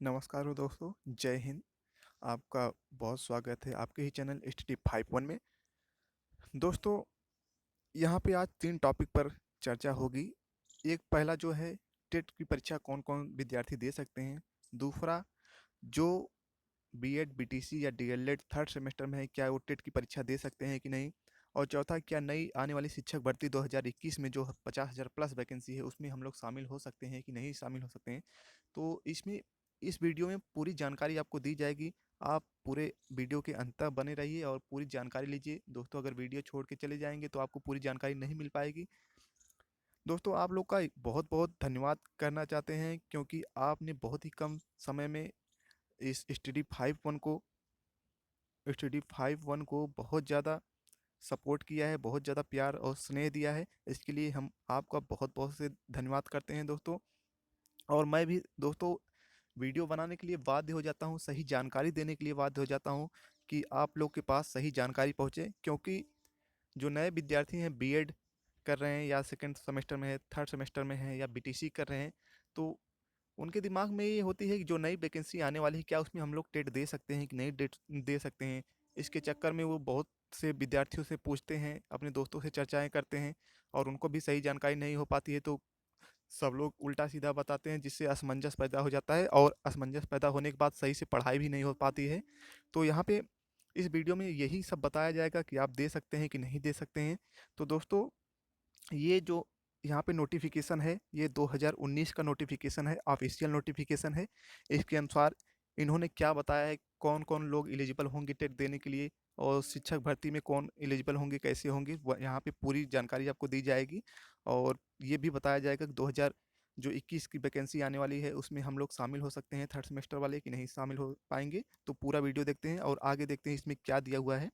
नमस्कार हो दोस्तों, जय हिंद। आपका बहुत स्वागत है आपके ही चैनल STD 51 में। दोस्तों, यहाँ पे आज 3 टॉपिक पर चर्चा होगी। एक पहला जो है, टेट की परीक्षा कौन-कौन विद्यार्थी दे सकते हैं। दूसरा, जो बीएड, बीटीसी या डीएलएड थर्ड सेमेस्टर में है, क्या वो टेट की परीक्षा दे सकते हैं कि नहीं। और चौथा, क्या नई आने वाली शिक्षक भर्ती 2021 में जो 50,000 प्लस वैकेंसी है, उसमें हम लोग शामिल हो सकते हैं कि नहीं शामिल हो सकते हैं। तो इस वीडियो में पूरी जानकारी आपको दी जाएगी। आप पूरे वीडियो के अंत तक बने रहिए और पूरी जानकारी लीजिए। दोस्तों, अगर वीडियो छोड़ के चले जाएंगे तो आपको पूरी जानकारी नहीं मिल पाएगी। दोस्तों, आप लोग का बहुत बहुत धन्यवाद करना चाहते हैं, क्योंकि आपने बहुत ही कम समय में इस स्टडी 51 को बहुत ज़्यादा सपोर्ट किया है, बहुत ज़्यादा प्यार और स्नेह दिया है। इसके लिए हम आपका बहुत बहुत से धन्यवाद करते हैं दोस्तों। और मैं भी दोस्तों वीडियो बनाने के लिए बाध्य हो जाता हूँ, सही जानकारी देने के लिए बाध्य हो जाता हूँ कि आप लोग के पास सही जानकारी पहुँचे। क्योंकि जो नए विद्यार्थी हैं, बीएड कर रहे हैं या सेकंड सेमेस्टर में है, थर्ड सेमेस्टर में है या बीटीसी कर रहे हैं, तो उनके दिमाग में ये होती है कि जो नई वैकेंसी आने वाली है, क्या उसमें हम लोग टेट दे सकते हैं कि नहीं डेट दे सकते हैं। इसके चक्कर में वो बहुत से विद्यार्थियों से पूछते हैं, अपने दोस्तों से चर्चाएँ करते हैं और उनको भी सही जानकारी नहीं हो पाती है, तो सब लोग उल्टा-सीधा बताते हैं, जिससे असमंजस पैदा हो जाता है और असमंजस पैदा होने के बाद सही से पढ़ाई भी नहीं हो पाती है। तो यहाँ पे इस वीडियो में यही सब बताया जाएगा कि आप दे सकते हैं कि नहीं दे सकते हैं। तो दोस्तों, ये जो यहाँ पे नोटिफिकेशन है, ये 2019 का नोटिफिकेशन है, ऑफिशियल नोटिफिकेशन है। इसके अनुसार इन्होंने क्या बताया है, कौन-कौन लोग एलिजिबल होंगे टेट देने के लिए और शिक्षक भर्ती में कौन एलिजिबल होंगे, कैसे होंगे, यहाँ पे पूरी जानकारी आपको दी जाएगी। और ये भी बताया जाएगा कि 2000 जो 21 की वैकेंसी आने वाली है, उसमें हम लोग शामिल हो सकते हैं थर्ड सेमेस्टर वाले कि नहीं शामिल हो पाएंगे। तो पूरा वीडियो देखते हैं और आगे देखते हैं इसमें क्या दिया हुआ है।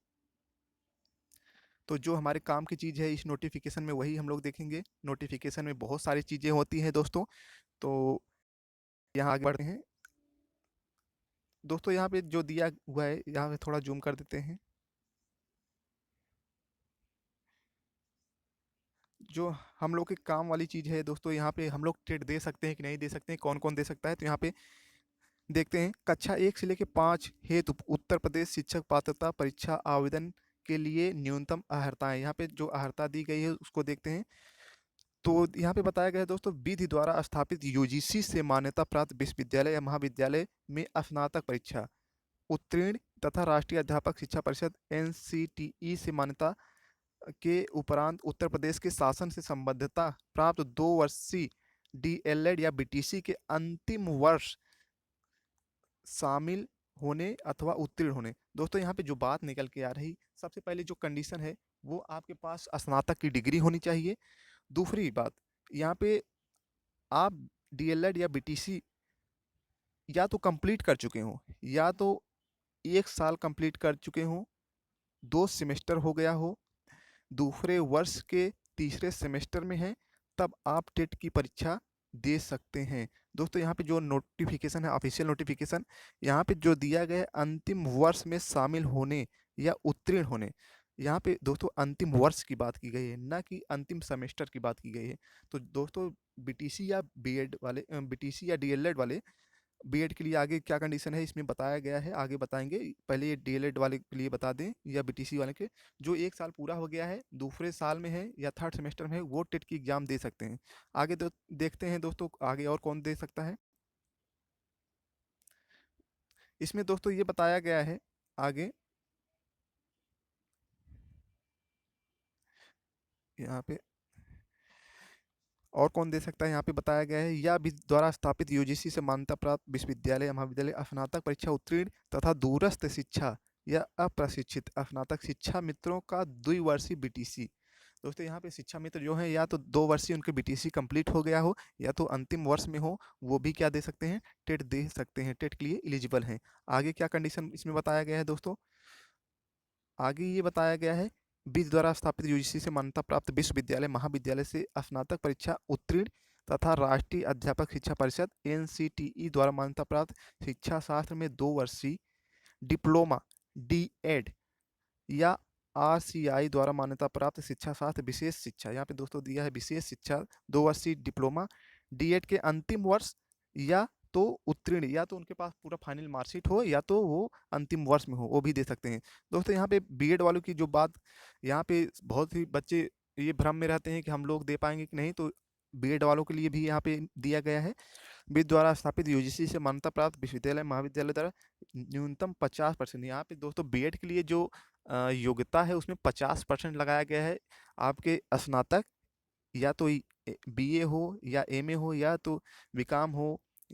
तो जो हमारे काम की चीज़ है इस नोटिफिकेशन में, वही हम लोग देखेंगे। नोटिफिकेशन में बहुत सारी चीज़ें होती हैं दोस्तों। तो यहाँ आगे बढ़ते हैं। दोस्तों, यहाँ पे जो दिया हुआ है, यहाँ पे थोड़ा जूम कर देते हैं। जो हम लोग के काम वाली चीज़ है दोस्तों, यहाँ पे हम लोग टेट दे सकते हैं कि नहीं दे सकते हैं, कौन कौन दे सकता है। तो यहाँ पे देखते हैं, कक्षा 1 से लेकर 5 हेतु उत्तर प्रदेश शिक्षक पात्रता परीक्षा आवेदन के लिए न्यूनतम अहर्ताएं, यहाँ पे जो अहर्ता दी गई है उसको देखते हैं। तो यहाँ पे बताया गया है दोस्तों, विधि द्वारा स्थापित यूजीसी से मान्यता प्राप्त विश्वविद्यालय या महाविद्यालय में स्नातक परीक्षा उत्तीर्ण तथा राष्ट्रीय अध्यापक शिक्षा परिषद एनसीटीई से मान्यता के उपरांत उत्तर प्रदेश के शासन से संबद्धता प्राप्त 2 वर्षीय डीएलएड या बीटीसी के अंतिम वर्ष शामिल होने अथवा उत्तीर्ण होने। दोस्तों, यहाँ पे जो बात निकल के आ रही, सबसे पहले जो कंडीशन है, वो आपके पास स्नातक की डिग्री होनी चाहिए। दूसरी बात, यहाँ पे आप डीएलएड या बीटीसी या तो कंप्लीट कर चुके हों, या तो 1 साल कंप्लीट कर चुके हों, 2 सेमेस्टर हो गया हो, दूसरे वर्ष के तीसरे सेमेस्टर में हैं, तब आप टेट की परीक्षा दे सकते हैं। दोस्तों, यहाँ पे जो नोटिफिकेशन है, ऑफिशियल नोटिफिकेशन, यहाँ पे जो दिया गया है अंतिम वर्ष में शामिल होने या उत्तीर्ण होने, यहाँ पे दोस्तों अंतिम वर्ष की बात की गई है, ना कि अंतिम सेमेस्टर की बात की गई है। तो दोस्तों, बीटीसी या बीएड वाले, बीटीसी या डीएलएड वाले, बीएड के लिए आगे क्या कंडीशन है इसमें बताया गया है, आगे बताएंगे। पहले ये डीएलएड वाले के लिए बता दें या बीटीसी वाले के, जो 1 साल पूरा हो गया है, दूसरे साल में है या थर्ड सेमेस्टर में है, वो टेट की एग्जाम दे सकते हैं। आगे देखते हैं दोस्तों, आगे और कौन दे सकता है। इसमें दोस्तों ये बताया गया है आगे, यहाँ पे और कौन दे सकता है, यहाँ पे बताया गया है, या भी द्वारा स्थापित यूजीसी से मान्यता प्राप्त विश्वविद्यालय या महाविद्यालय स्नातक परीक्षा उत्तीर्ण तथा दूरस्थ शिक्षा या अप्रशिक्षित स्नातक शिक्षा मित्रों का द्विवर्षीय बीटीसी। दोस्तों, यहाँ पे शिक्षा मित्र जो हैं, या तो 2 वर्षीय उनके बीटीसी कंप्लीट हो गया हो, या तो अंतिम वर्ष में हो, वो भी क्या दे सकते हैं, टेट दे सकते हैं, टेट के लिए एलिजिबल हैं। आगे क्या कंडीशन इसमें बताया गया है दोस्तों, आगे ये बताया गया है, बीज द्वारा स्थापित यूजीसी से मान्यता प्राप्त विश्वविद्यालय महाविद्यालय से स्नातक परीक्षा उत्तीर्ण तथा राष्ट्रीय अध्यापक शिक्षा परिषद एनसीटीई द्वारा मान्यता प्राप्त शिक्षा शास्त्र में 2 वर्षीय डिप्लोमा डीएड या आरसीआई द्वारा मान्यता प्राप्त शिक्षा शास्त्र विशेष शिक्षा, यहाँ पे दोस्तों दिया है विशेष शिक्षा 2 वर्षीय डिप्लोमा डीएड के अंतिम वर्ष, या तो उत्तीर्ण, या तो उनके पास पूरा फाइनल मार्कशीट हो या तो वो अंतिम वर्ष में हो, वो भी दे सकते हैं। दोस्तों यहाँ पे बीएड वालों की जो बात, यहाँ पे बहुत ही बच्चे ये भ्रम में रहते हैं कि हम लोग दे पाएंगे कि नहीं, तो बीएड वालों के लिए भी यहाँ पे दिया गया है। विद द्वारा स्थापित यूजीसी से मान्यता प्राप्त विश्वविद्यालय महाविद्यालय द्वारा न्यूनतम 50%, यहाँ पे दोस्तों बीएड के लिए जो योग्यता है उसमें 50% लगाया गया है। आपके स्नातक या तो बीए हो या एमए हो या तो बीकॉम हो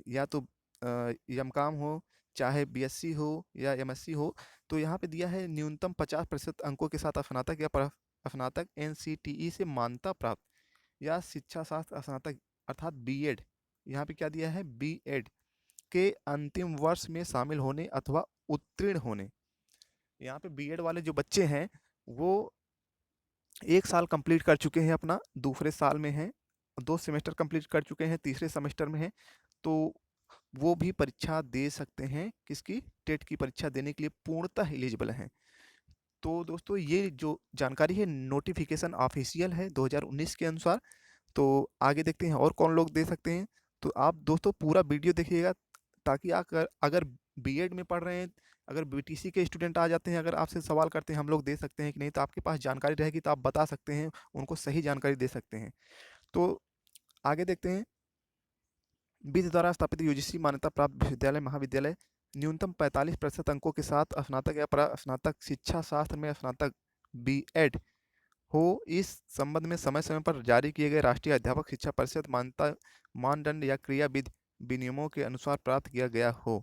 या तो एमकॉम हो, चाहे बीएससी हो या एमएससी हो, तो यहाँ पे दिया है न्यूनतम 50% अंकों के साथ स्नातक या स्नातक एनसीटीई से मान्यता प्राप्त या शिक्षा शास्त्र स्नातक अर्थात बीएड, यहाँ पे क्या दिया है, बीएड के अंतिम वर्ष में शामिल होने अथवा उत्तीर्ण होने। यहाँ पे बीएड वाले जो बच्चे हैं वो 1 साल कंप्लीट कर चुके हैं, अपना दूसरे साल में हैं, 2 सेमेस्टर कंप्लीट कर चुके हैं, तीसरे सेमेस्टर में हैं, तो वो भी परीक्षा दे सकते हैं। किसकी? टेट की परीक्षा देने के लिए पूर्णतः एलिजिबल हैं। तो दोस्तों ये जो जानकारी है नोटिफिकेशन ऑफिशियल है 2019 के अनुसार। तो आगे देखते हैं और कौन लोग दे सकते हैं। तो आप दोस्तों पूरा वीडियो देखिएगा, ताकि अगर बीएड में पढ़ रहे हैं, अगर बीटीसी के स्टूडेंट आ जाते हैं, अगर आपसे सवाल करते हैं हम लोग दे सकते हैं कि नहीं, तो आपके पास जानकारी रहेगी तो आप बता सकते हैं, उनको सही जानकारी दे सकते हैं। तो आगे देखते हैं। विधि द्वारा स्थापित यूजीसी मान्यता प्राप्त विश्वविद्यालय महाविद्यालय न्यूनतम 45% अंकों के साथ स्नातक या स्नातक शिक्षा शास्त्र में स्नातक बीएड हो, इस संबंध में समय समय पर जारी किए गए राष्ट्रीय अध्यापक शिक्षा परिषद मान्यता मानदंड या क्रियाविधि विनियमों के अनुसार प्राप्त किया गया हो,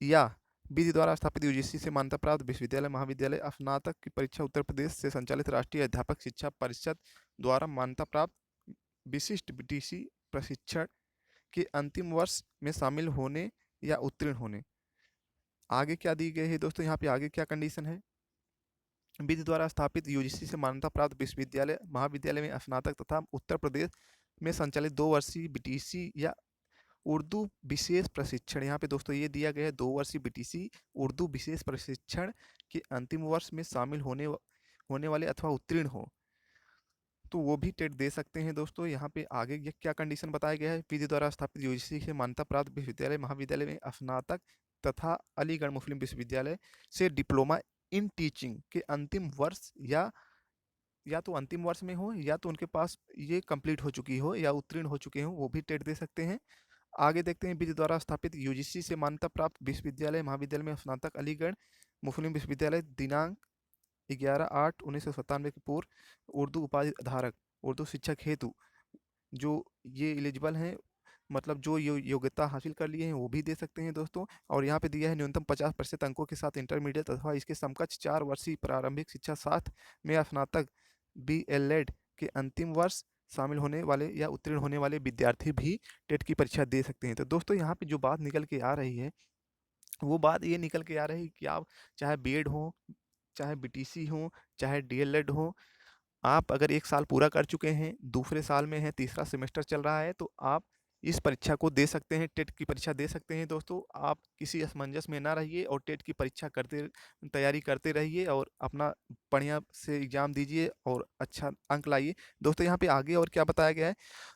या विधि द्वारा स्थापित यूजीसी से मान्यता प्राप्त विश्वविद्यालय महाविद्यालय स्नातक की परीक्षा उत्तर प्रदेश से संचालित राष्ट्रीय अध्यापक शिक्षा परिषद द्वारा मान्यता प्राप्त विशिष्ट बीटीसी प्रशिक्षण के अंतिम वर्ष में शामिल होने या उत्तीर्ण होने। आगे क्या दी गई है दोस्तों, यहाँ पे आगे क्या कंडीशन है। विधि द्वारा स्थापित यूजीसी से मान्यता प्राप्त विश्वविद्यालय महाविद्यालय में स्नातक तथा उत्तर प्रदेश में संचालित 2 वर्षीय बीटीसी या उर्दू विशेष प्रशिक्षण, यहाँ पे दोस्तों ये दिया गया है 2 वर्षीय बीटीसी उर्दू विशेष प्रशिक्षण के अंतिम वर्ष में शामिल होने वाले अथवा उत्तीर्ण हो, तो वो भी टेट दे सकते हैं। दोस्तों यहाँ पे आगे ये क्या कंडीशन बताया गया है। विधि द्वारा स्थापित यूजीसी से मान्यता प्राप्त विश्वविद्यालय महाविद्यालय में स्नातक तथा अलीगढ़ मुस्लिम विश्वविद्यालय से डिप्लोमा इन टीचिंग के अंतिम वर्ष या तो अंतिम वर्ष में हो या तो उनके पास ये कंप्लीट हो चुकी हो या उत्तीर्ण हो चुके हो, वो भी टेट दे सकते हैं। आगे देखते हैं। विधि द्वारा स्थापित यूजीसी से मान्यता प्राप्त विश्वविद्यालय महाविद्यालय में स्नातक अलीगढ़ मुस्लिम विश्वविद्यालय दिनांक 11/8/1997 के पूर्व उर्दू उपाधि धारक उर्दू शिक्षक हेतु जो ये एलिजिबल हैं, मतलब जो योग्यता हासिल कर लिए हैं, वो भी दे सकते हैं दोस्तों। और यहाँ पे दिया है न्यूनतम 50% अंकों के साथ इंटरमीडिएट अथवा इसके समकक्ष 4 वर्षीय प्रारंभिक शिक्षा साथ में स्नातक बीएलएड के अंतिम वर्ष शामिल होने वाले या उत्तीर्ण होने वाले विद्यार्थी भी टेट की परीक्षा दे सकते हैं। तो दोस्तों यहाँ पे जो बात निकल के आ रही है, वो बात ये निकल के आ रही है कि आप चाहे बीएड हो, चाहे बीटीसी हो, चाहे डीएलएड हो, आप अगर 1 साल पूरा कर चुके हैं, दूसरे साल में हैं, तीसरा सेमेस्टर चल रहा है, तो आप इस परीक्षा को दे सकते हैं, टेट की परीक्षा दे सकते हैं दोस्तों। आप किसी असमंजस में ना रहिए और टेट की परीक्षा तैयारी करते रहिए और अपना बढ़िया से एग्ज़ाम दीजिए और अच्छा अंक लाइए। दोस्तों यहाँ पे आगे और क्या बताया गया है,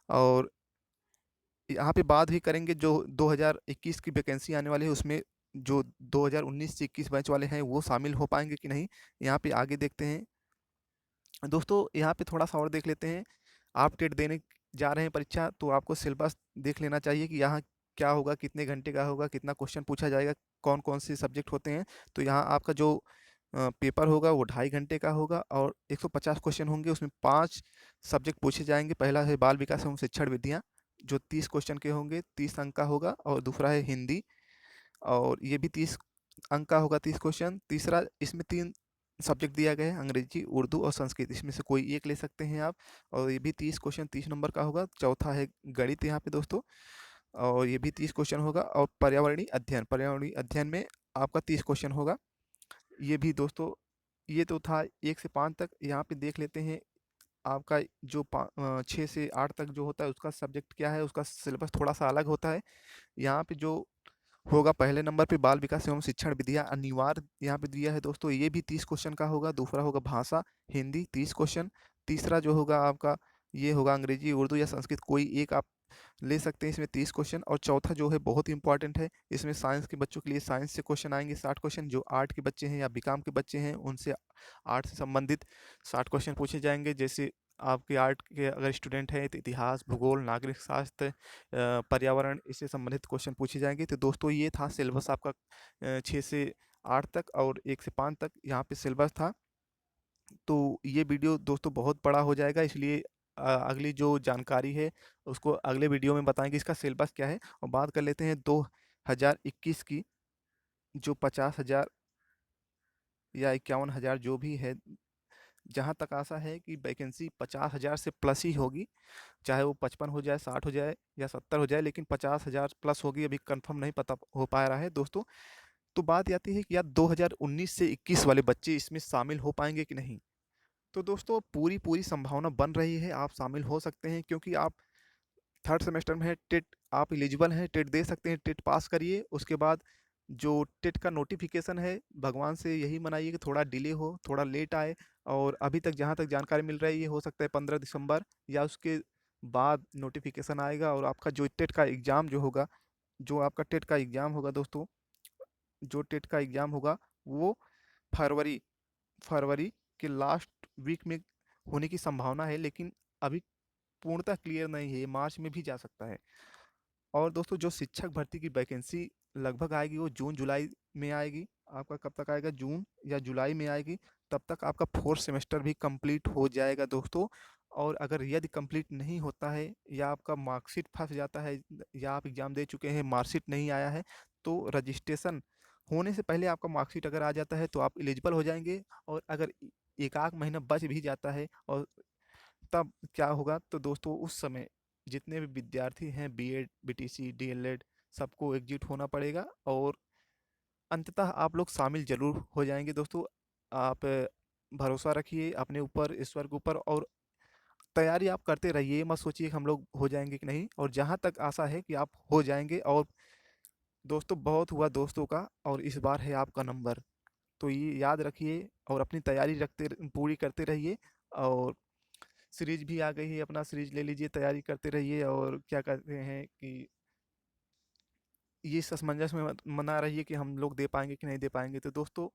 और यहाँ पे बात भी करेंगे जो 2021 की वैकेंसी आने वाली है, उसमें जो 2019 से 21 बैच वाले हैं वो शामिल हो पाएंगे कि नहीं, यहाँ पे आगे देखते हैं। दोस्तों यहाँ पे थोड़ा सा और देख लेते हैं। आप टेट देने जा रहे हैं परीक्षा, तो आपको सिलेबस देख लेना चाहिए कि यहाँ क्या होगा, कितने घंटे का होगा, कितना क्वेश्चन पूछा जाएगा, कौन कौन से सब्जेक्ट होते हैं। तो यहाँ आपका जो पेपर होगा वो 2.5 घंटे का होगा और 150 क्वेश्चन होंगे, उसमें 5 सब्जेक्ट पूछे जाएंगे। पहला है बाल विकास एवं शिक्षण विधियाँ, जो 30 क्वेश्चन के होंगे, 30 अंक का होगा। और दूसरा है हिंदी, और ये भी 30 अंक का होगा, 30 क्वेश्चन। तीसरा, इसमें 3 सब्जेक्ट दिया गया है, अंग्रेजी, उर्दू और संस्कृत, इसमें से कोई एक ले सकते हैं आप, और ये भी 30 क्वेश्चन 30 नंबर का होगा। चौथा है गणित यहाँ पे दोस्तों, और ये भी 30 क्वेश्चन होगा। और पर्यावरणीय अध्ययन में आपका 30 क्वेश्चन होगा। ये भी दोस्तों, ये तो था 1 से 5 तक। यहाँ पे देख लेते हैं आपका जो 6 से 8 तक जो होता है उसका सब्जेक्ट क्या है, उसका सिलेबस थोड़ा सा अलग होता है। यहाँ पे जो होगा, पहले नंबर पे बाल विकास एवं शिक्षण विधियाँ अनिवार्य यहाँ पे दिया है दोस्तों, ये भी 30 क्वेश्चन का होगा। दूसरा होगा भाषा हिंदी, 30 क्वेश्चन। तीसरा जो होगा आपका ये होगा अंग्रेजी, उर्दू या संस्कृत, कोई एक आप ले सकते हैं। इसमें 30 क्वेश्चन, और चौथा जो है बहुत ही इंपॉर्टेंट है, इसमें साइंस के बच्चों के लिए साइंस से क्वेश्चन आएंगे 60 क्वेश्चन। जो आर्ट के बच्चे हैं या बीकॉम के बच्चे हैं उनसे आर्ट से संबंधित 60 क्वेश्चन पूछे जाएंगे। जैसे आपके आर्ट के अगर स्टूडेंट हैं तो इतिहास, भूगोल, नागरिक शास्त्र, पर्यावरण, इससे संबंधित क्वेश्चन पूछे जाएंगे। तो दोस्तों ये था सिलेबस आपका 6 से 8 तक और 1 से 5 तक यहाँ पे सिलेबस था। तो ये वीडियो दोस्तों बहुत बड़ा हो जाएगा, इसलिए अगली जो जानकारी है उसको अगले वीडियो में बताएंगे, इसका सिलेबस क्या है। और बात कर लेते हैं 2021 की, जो 50,000 या 51,000 जो भी है, जहाँ तक आशा है कि वैकेंसी 50,000 से प्लस ही होगी। चाहे वो 55 हो जाए, 60 हो जाए या 70 हो जाए, लेकिन 50,000 प्लस होगी। अभी कंफर्म नहीं पता हो पा रहा है दोस्तों। तो बात ये आती है कि यार 2019 से 21 वाले बच्चे इसमें शामिल हो पाएंगे कि नहीं। तो दोस्तों पूरी पूरी संभावना बन रही है, आप शामिल हो सकते हैं, क्योंकि आप थर्ड सेमेस्टर में है। टेट आप एलिजिबल हैं, टेट दे सकते हैं, टेट पास करिए। उसके बाद जो टेट का नोटिफिकेशन है, भगवान से यही मनाइए कि थोड़ा डिले हो, थोड़ा लेट आए। और अभी तक जहाँ तक जानकारी मिल रही है, ये हो सकता है 15 दिसंबर या उसके बाद नोटिफिकेशन आएगा। और आपका जो टेट का एग्ज़ाम जो होगा, जो आपका टेट का एग्ज़ाम होगा दोस्तों, जो टेट का एग्ज़ाम होगा वो फरवरी फरवरी के लास्ट वीक में होने की संभावना है, लेकिन अभी पूर्णतः क्लियर नहीं है, ये मार्च में भी जा सकता है। और दोस्तों जो शिक्षक भर्ती की वैकेंसी लगभग आएगी वो जून जुलाई में आएगी। आपका कब तक आएगा, जून या जुलाई में आएगी। तब तक आपका फोर्थ सेमेस्टर भी कंप्लीट हो जाएगा दोस्तों। और अगर यदि कंप्लीट नहीं होता है या आपका मार्कशीट फंस जाता है, या आप एग्ज़ाम दे चुके हैं, मार्कशीट नहीं आया है, तो रजिस्ट्रेशन होने से पहले आपका मार्कशीट अगर आ जाता है तो आप एलिजिबल हो जाएंगे। और अगर एक आध महीना बच भी जाता है, और तब क्या होगा, तो दोस्तों उस समय जितने भी विद्यार्थी हैं बीएड, बीटीसी, डीएलएड, सबको एकजुट होना पड़ेगा। और अंततः आप लोग शामिल ज़रूर हो जाएंगे दोस्तों। आप भरोसा रखिए अपने ऊपर, ईश्वर के ऊपर, और तैयारी आप करते रहिए। ये मत सोचिए कि हम लोग हो जाएंगे कि नहीं, और जहाँ तक आशा है कि आप हो जाएंगे। और दोस्तों बहुत हुआ दोस्तों का, और इस बार है आपका नंबर। तो ये याद रखिए और अपनी तैयारी पूरी करते रहिए। और सीरीज भी आ गई है, अपना सीरीज ले लीजिए, तैयारी करते रहिए। और क्या कहते हैं कि ये इस असमंजस में मना रहिए कि हम लोग दे पाएंगे कि नहीं दे पाएंगे। तो दोस्तों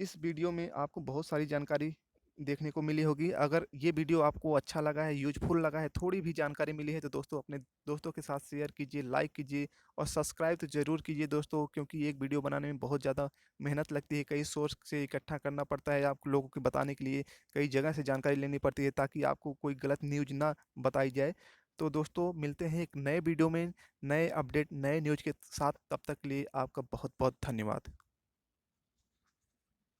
इस वीडियो में आपको बहुत सारी जानकारी देखने को मिली होगी। अगर ये वीडियो आपको अच्छा लगा है, यूजफुल लगा है, थोड़ी भी जानकारी मिली है, तो दोस्तों अपने दोस्तों के साथ शेयर कीजिए, लाइक कीजिए, और सब्सक्राइब तो ज़रूर कीजिए दोस्तों। क्योंकि एक वीडियो बनाने में बहुत ज़्यादा मेहनत लगती है, कई सोर्स से इकट्ठा करना पड़ता है आप लोगों को बताने के लिए, कई जगह से जानकारी लेनी पड़ती है ताकि आपको कोई गलत न्यूज़ ना बताई जाए। तो दोस्तों मिलते हैं एक नए वीडियो में, नए अपडेट, नए न्यूज़ के साथ। तब तक के लिए आपका बहुत बहुत धन्यवाद।